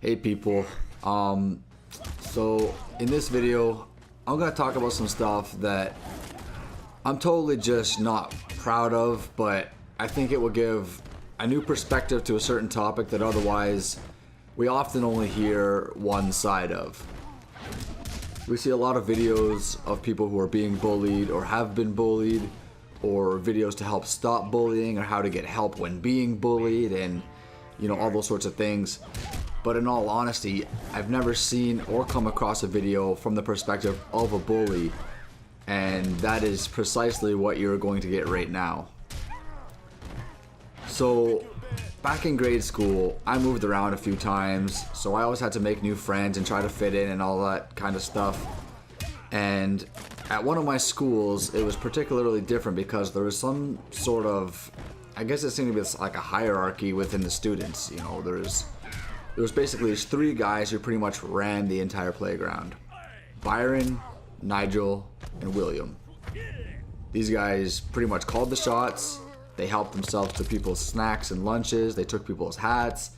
Hey people, so in this video I'm gonna talk about some stuff that I'm totally just not proud of, but I think it will give a new perspective to a certain topic that otherwise we often only hear one side of. We see a lot of videos of people who are being bullied or have been bullied, or videos to help stop bullying or how to get help when being bullied, and you know, all those sorts of things. But in all honesty, I've never seen or come across a video from the perspective of a bully, and that is precisely what you're going to get right now. So back in grade school, I moved around a few times, so I always had to make new friends and try to fit in and all that kind of stuff. And at one of my schools, it was particularly different because there was some sort of, I guess it seemed to be like a hierarchy within the students. You know, there was basically these three guys who pretty much ran the entire playground: Byron, Nigel, and William. These guys pretty much called the shots. They helped themselves to people's snacks and lunches. They took people's hats.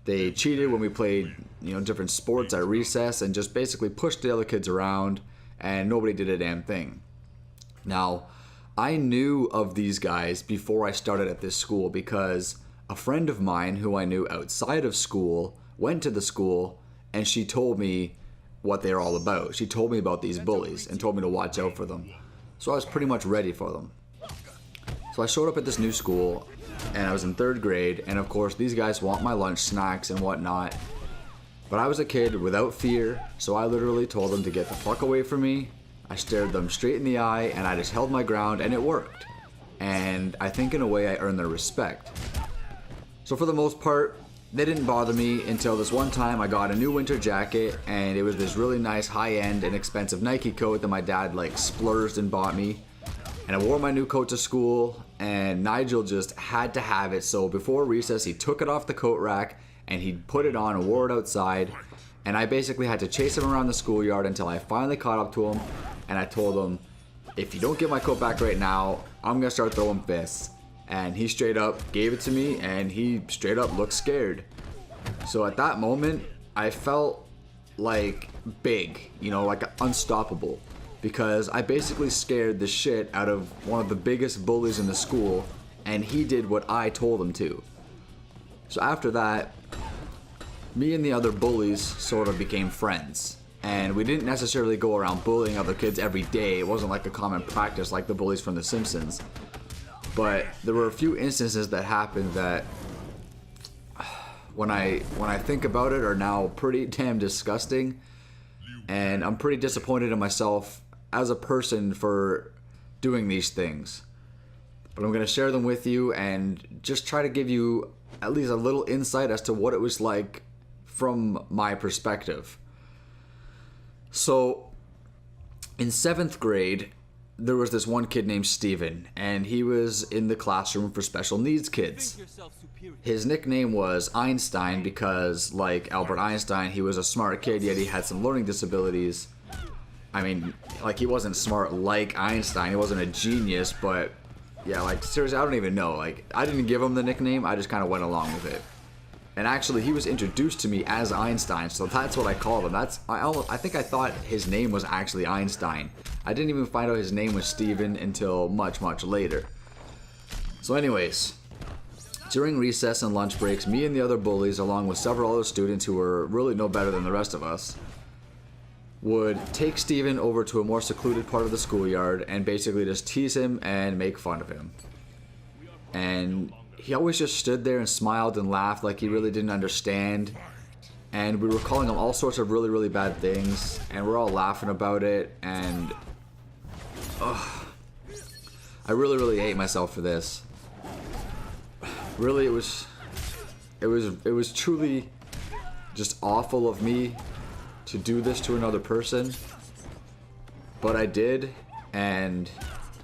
They cheated when we played, you know, different sports at recess, and just basically pushed the other kids around, and nobody did a damn thing. Now, I knew of these guys before I started at this school because a friend of mine who I knew outside of school went to the school, and she told me what they're all about. She told me about these bullies and told me to watch out for them. So I was pretty much ready for them. So I showed up at this new school, and I was in 3rd grade, and of course these guys want my lunch, snacks, and whatnot. But I was a kid without fear, so I literally told them to get the fuck away from me. I stared them straight in the eye, and I just held my ground, and it worked. And I think in a way I earned their respect. So for the most part, they didn't bother me until this one time I got a new winter jacket, and it was this really nice high-end and expensive Nike coat that my dad like splurged and bought me. And I wore my new coat to school, and Nigel just had to have it, so before recess he took it off the coat rack and he put it on and wore it outside, and I basically had to chase him around the schoolyard until I finally caught up to him, and I told him, if you don't get my coat back right now, I'm gonna start throwing fists. And he straight up gave it to me, and he straight up looked scared. So at that moment, I felt like big, you know, like unstoppable, because I basically scared the shit out of one of the biggest bullies in the school, and he did what I told him to. So after that, me and the other bullies sort of became friends, and we didn't necessarily go around bullying other kids every day. It wasn't like a common practice like the bullies from The Simpsons. But there were a few instances that happened that, when I think about it, are now pretty damn disgusting, and I'm pretty disappointed in myself as a person for doing these things. But I'm going to share them with you and just try to give you at least a little insight as to what it was like from my perspective. So in 7th grade, there was this one kid named Steven, and he was in the classroom for special needs kids. His nickname was Einstein because, like Albert Einstein, he was a smart kid, yet he had some learning disabilities. I mean, like, he wasn't smart like Einstein, he wasn't a genius, but yeah, like, seriously, I don't even know. Like, I didn't give him the nickname, I just kind of went along with it. And actually, he was introduced to me as Einstein, so that's what I called him. I think I thought his name was actually Einstein. I didn't even find out his name was Steven until much, much later. So anyways, during recess and lunch breaks, me and the other bullies, along with several other students who were really no better than the rest of us, would take Steven over to a more secluded part of the schoolyard and basically just tease him and make fun of him. And he always just stood there and smiled and laughed like he really didn't understand. And we were calling him all sorts of really, really bad things, and we're all laughing about it, and I really, really hate myself for this. Really, it was truly just awful of me to do this to another person, but I did, and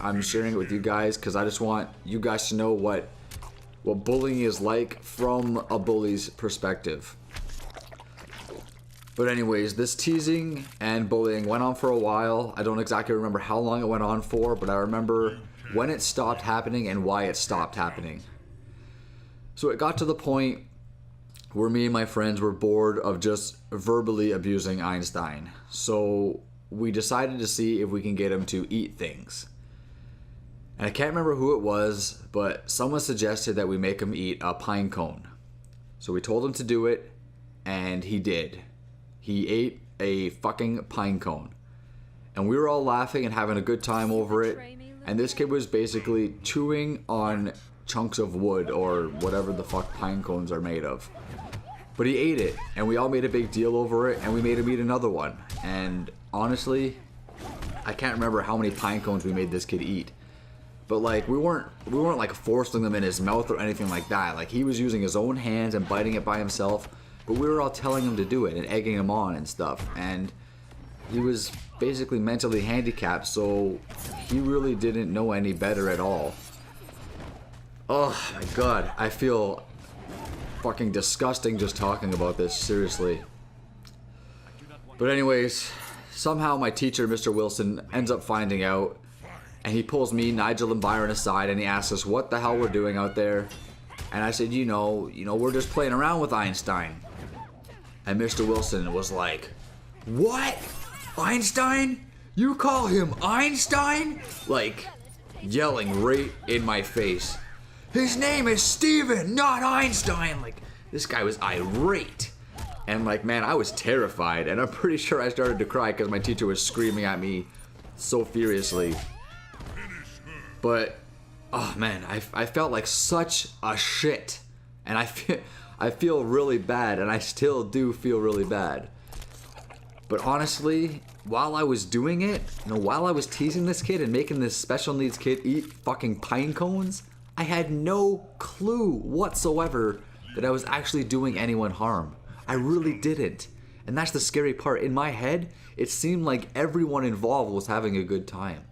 I'm sharing it with you guys because I just want you guys to know what bullying is like from a bully's perspective. But anyways, this teasing and bullying went on for a while. I don't exactly remember how long it went on for, but I remember when it stopped happening and why it stopped happening. So it got to the point where me and my friends were bored of just verbally abusing Einstein. So we decided to see if we can get him to eat things. And I can't remember who it was, but someone suggested that we make him eat a pine cone. So we told him to do it, and he did. He ate a fucking pine cone. And we were all laughing and having a good time over it. And this kid was basically chewing on chunks of wood or whatever the fuck pine cones are made of. But he ate it, and we all made a big deal over it, and we made him eat another one. And honestly, I can't remember how many pine cones we made this kid eat. But like we weren't like forcing them in his mouth or anything like that. Like he was using his own hands and biting it by himself. But we were all telling him to do it and egging him on and stuff. And he was basically mentally handicapped, so he really didn't know any better at all. Oh my god, I feel fucking disgusting just talking about this, seriously. But anyways, somehow my teacher, Mr. Wilson, ends up finding out, and he pulls me, Nigel, and Byron aside, and he asks us what the hell we're doing out there. And I said, you know, we're just playing around with Einstein. And Mr. Wilson was like, what? Einstein? You call him Einstein? Like, yelling right in my face. His name is Steven, not Einstein. Like, this guy was irate. And like, man, I was terrified. And I'm pretty sure I started to cry because my teacher was screaming at me so furiously. But, oh man, I felt like such a shit. And I feel really bad, and I still do feel really bad. But honestly, while I was doing it, while I was teasing this kid and making this special needs kid eat fucking pine cones, I had no clue whatsoever that I was actually doing anyone harm. I really didn't. And that's the scary part. In my head, it seemed like everyone involved was having a good time.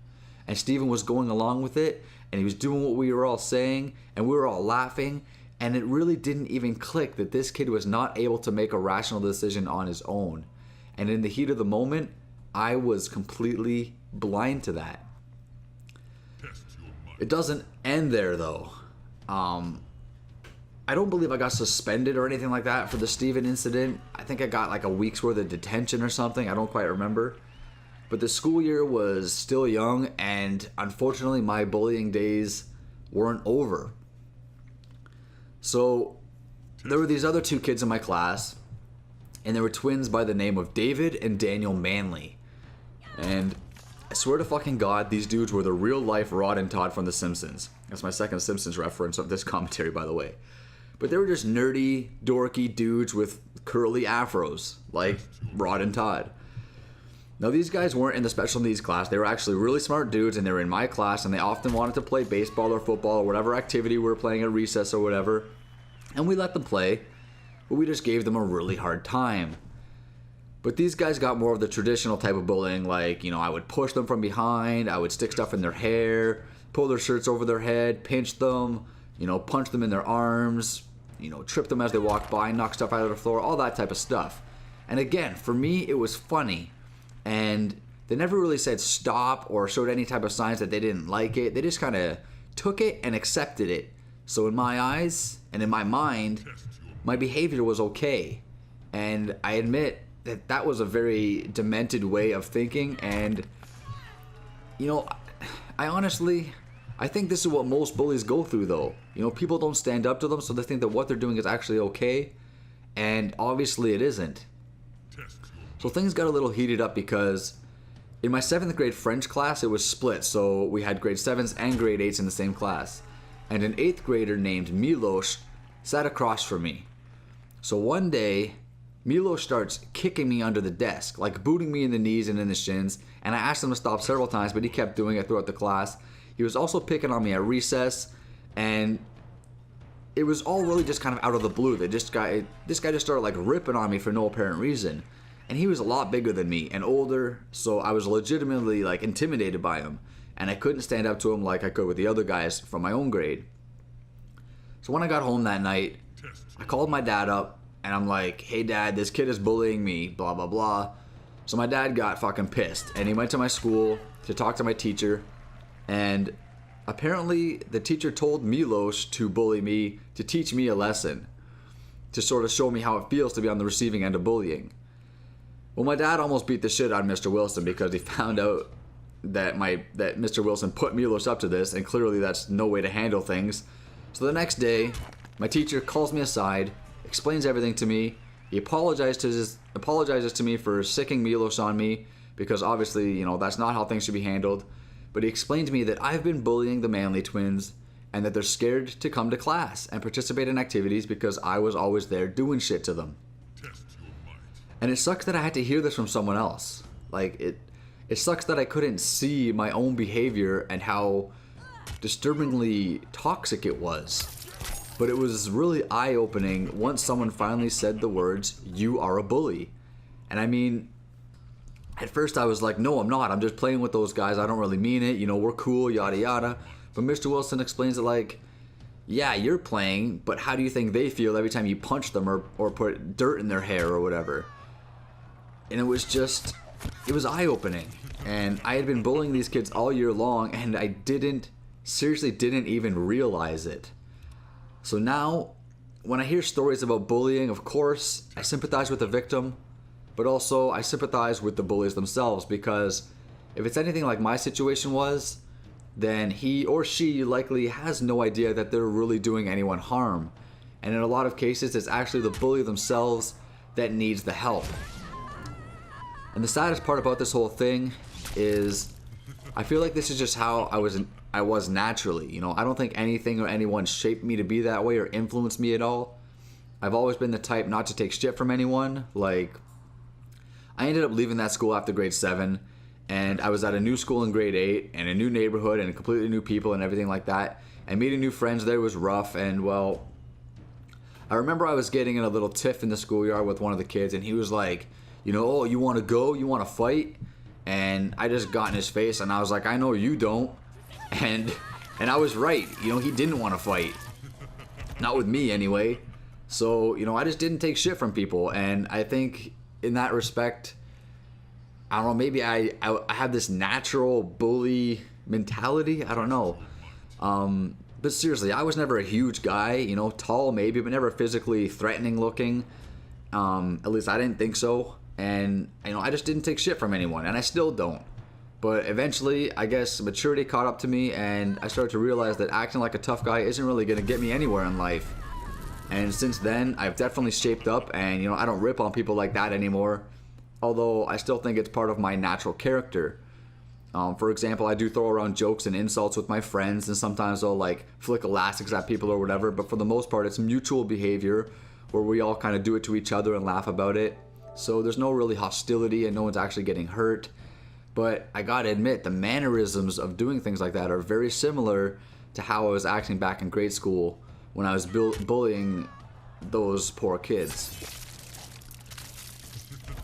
And Steven was going along with it, and he was doing what we were all saying, and we were all laughing, and it really didn't even click that this kid was not able to make a rational decision on his own. And in the heat of the moment, I was completely blind to that. It doesn't end there though. I don't believe I got suspended or anything like that for the Steven incident. I think I got like a week's worth of detention or something. I don't quite remember. But the school year was still young, and unfortunately my bullying days weren't over. So there were these other two kids in my class, and they were twins by the name of David and Daniel Manley. And I swear to fucking God, these dudes were the real life Rod and Todd from The Simpsons. That's my second Simpsons reference of this commentary, by the way. But they were just nerdy, dorky dudes with curly afros, like Rod and Todd. Now, these guys weren't in the special needs class. They were actually really smart dudes, and they were in my class, and they often wanted to play baseball or football or whatever activity we were playing at recess or whatever. And we let them play, but we just gave them a really hard time. But these guys got more of the traditional type of bullying, like, I would push them from behind, I would stick stuff in their hair, pull their shirts over their head, pinch them, punch them in their arms, trip them as they walked by, knock stuff out of the floor, all that type of stuff. And again, for me, it was funny. And they never really said stop or showed any type of signs that they didn't like it. They just kind of took it and accepted it. So in my eyes and in my mind, my behavior was okay. And I admit that that was a very demented way of thinking. And, I think this is what most bullies go through, though. People don't stand up to them, so they think that what they're doing is actually okay. And obviously it isn't. So things got a little heated up because in my 7th grade French class, it was split. So we had grade 7s and grade 8s in the same class. And an 8th grader named Milos sat across from me. So one day, Milos starts kicking me under the desk, like booting me in the knees and in the shins. And I asked him to stop several times, but he kept doing it throughout the class. He was also picking on me at recess, and it was all really just kind of out of the blue. This guy just started like ripping on me for no apparent reason. And he was a lot bigger than me and older, so I was legitimately like intimidated by him. And I couldn't stand up to him like I could with the other guys from my own grade. So when I got home that night, I called my dad up, and I'm like, hey dad, this kid is bullying me, blah blah blah. So my dad got fucking pissed, and he went to my school to talk to my teacher. And apparently the teacher told Milos to bully me to teach me a lesson. to sort of show me how it feels to be on the receiving end of bullying. Well, my dad almost beat the shit out of Mr. Wilson because he found out that Mr. Wilson put Milos up to this, and clearly that's no way to handle things. So the next day, my teacher calls me aside, explains everything to me. He apologizes to me for sicking Milos on me, because obviously, you know, that's not how things should be handled. But he explained to me that I've been bullying the Manley twins, and that they're scared to come to class and participate in activities because I was always there doing shit to them. And it sucks that I had to hear this from someone else. Like, it sucks that I couldn't see my own behavior and how disturbingly toxic it was. But it was really eye-opening once someone finally said the words, "You are a bully." And I mean, at first I was like, no, I'm not. I'm just playing with those guys. I don't really mean it. You know, we're cool, yada yada. But Mr. Wilson explains it like, yeah, you're playing, but how do you think they feel every time you punch them or put dirt in their hair or whatever? And it was eye-opening. And I had been bullying these kids all year long, and I seriously didn't even realize it. So now, when I hear stories about bullying, of course, I sympathize with the victim, but also I sympathize with the bullies themselves, because if it's anything like my situation was, then he or she likely has no idea that they're really doing anyone harm. And in a lot of cases, it's actually the bully themselves that needs the help. And the saddest part about this whole thing is I feel like this is just how I was naturally. You know, I don't think anything or anyone shaped me to be that way or influenced me at all. I've always been the type not to take shit from anyone. Like, I ended up leaving that school after grade 7, and I was at a new school in grade 8, and a new neighborhood, and completely new people and everything like that. And meeting new friends there was rough, and well, I remember I was getting in a little tiff in the schoolyard with one of the kids, and he was like, you know, oh, you want to go? You want to fight? And I just got in his face, and I was like, I know you don't. And I was right. You know, he didn't want to fight. Not with me, anyway. So, you know, I just didn't take shit from people. And I think in that respect, I don't know, maybe I have this natural bully mentality. I don't know. But seriously, I was never a huge guy. You know, tall maybe, but never physically threatening looking. At least I didn't think so. And, you know, I just didn't take shit from anyone. And I still don't. But eventually, I guess maturity caught up to me, and I started to realize that acting like a tough guy isn't really going to get me anywhere in life. And since then, I've definitely shaped up, and, you know, I don't rip on people like that anymore. Although, I still think it's part of my natural character. For example, I do throw around jokes and insults with my friends, and sometimes I'll, like, flick elastics at people or whatever. But for the most part, it's mutual behavior, where we all kind of do it to each other and laugh about it. So there's no really hostility, and no one's actually getting hurt. But I gotta admit, the mannerisms of doing things like that are very similar to how I was acting back in grade school when I was bullying those poor kids.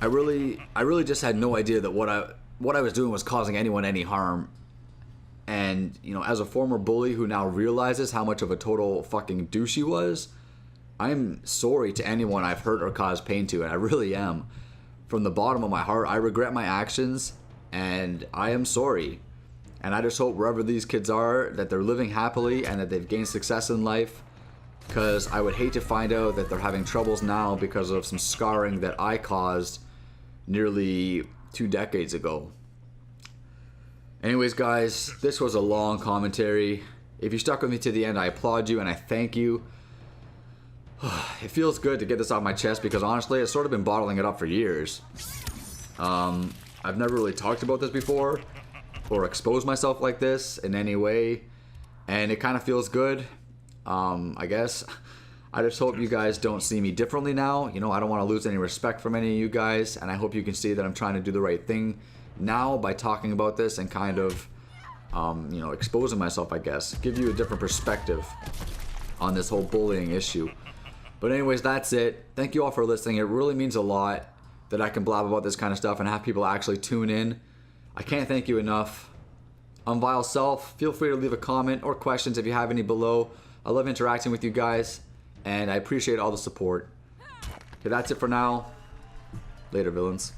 I really just had no idea that what I was doing was causing anyone any harm. And, you know, as a former bully who now realizes how much of a total fucking douche he was, I'm sorry to anyone I've hurt or caused pain to, and I really am. From the bottom of my heart, I regret my actions, and I am sorry. And I just hope wherever these kids are, that they're living happily and that they've gained success in life. Because I would hate to find out that they're having troubles now because of some scarring that I caused nearly 2 decades ago. Anyways, guys, this was a long commentary. If you stuck with me to the end, I applaud you and I thank you. It feels good to get this off my chest because honestly, I've sort of been bottling it up for years. I've never really talked about this before or exposed myself like this in any way, and it kind of feels good. I guess I just hope you guys don't see me differently now. You know, I don't want to lose any respect from any of you guys, and I hope you can see that I'm trying to do the right thing now by talking about this and kind of, you know, exposing myself, I guess. Give you a different perspective on this whole bullying issue. But anyways, that's it. Thank you all for listening. It really means a lot that I can blab about this kind of stuff and have people actually tune in. I can't thank you enough. On Vile Self, feel free to leave a comment or questions if you have any below. I love interacting with you guys, and I appreciate all the support. Okay, that's it for now. Later, villains.